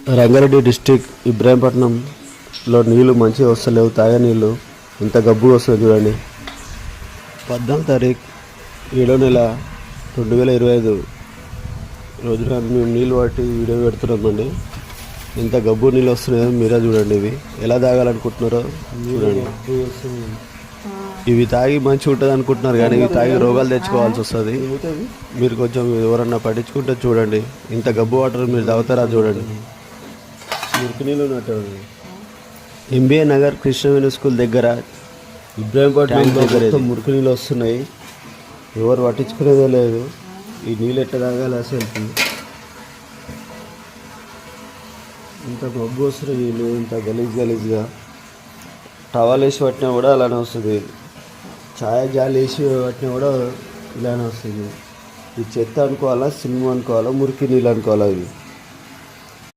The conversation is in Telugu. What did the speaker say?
రంగారెడ్డి డిస్టిక్ ఇబ్రాహీంపట్నంలో నీళ్ళు మంచిగా వస్తలేవు, తాగే నీళ్ళు ఇంత గబ్బు వస్తుంది చూడండి. 14 తారీఖు 7వ నెల 2025 రోజున మేము నీళ్ళు పట్టి వీడియో పెడుతున్నామండి. ఇంత గబ్బు నీళ్ళు వస్తున్నాయో మీరే చూడండి. ఇవి ఎలా తాగాలనుకుంటున్నారో చూడండి. ఇవి తాగి మంచిగా ఉంటుంది అనుకుంటున్నారు కానీ ఇవి తాగి రోగాలు తెచ్చుకోవాల్సి వస్తుంది. మీరు కొంచెం ఎవరన్నా పట్టించుకుంటే చూడండి. ఇంత గబ్బు వాటర్ మీరు తాగుతారా చూడండి. మురికి నీళ్ళు ఉన్నట్టు ఎంబీఏ నగర్ కృష్ణవేణి స్కూల్ దగ్గర ఇబ్రాహీంపట్నం దగ్గర మురికి నీళ్ళు వస్తున్నాయి. ఎవరు పట్టించుకునేదే లేదు. ఈ నీళ్ళు ఎట్లా తాగాలి అసలు? ఇంత గబ్బు వస్తున్నాయి నీళ్ళు, ఇంత గలీజ్గా. టవల్ వేసి పట్టినా కూడా అలానే వస్తుంది. ఛాయ జాలి వేసి పట్టినా కూడా ఇలానే వస్తుంది. ఈ చెత్త అనుకోవాలా, సినిమా అనుకోవాలా, మురికి నీళ్ళు అనుకోవాలా? ఇవి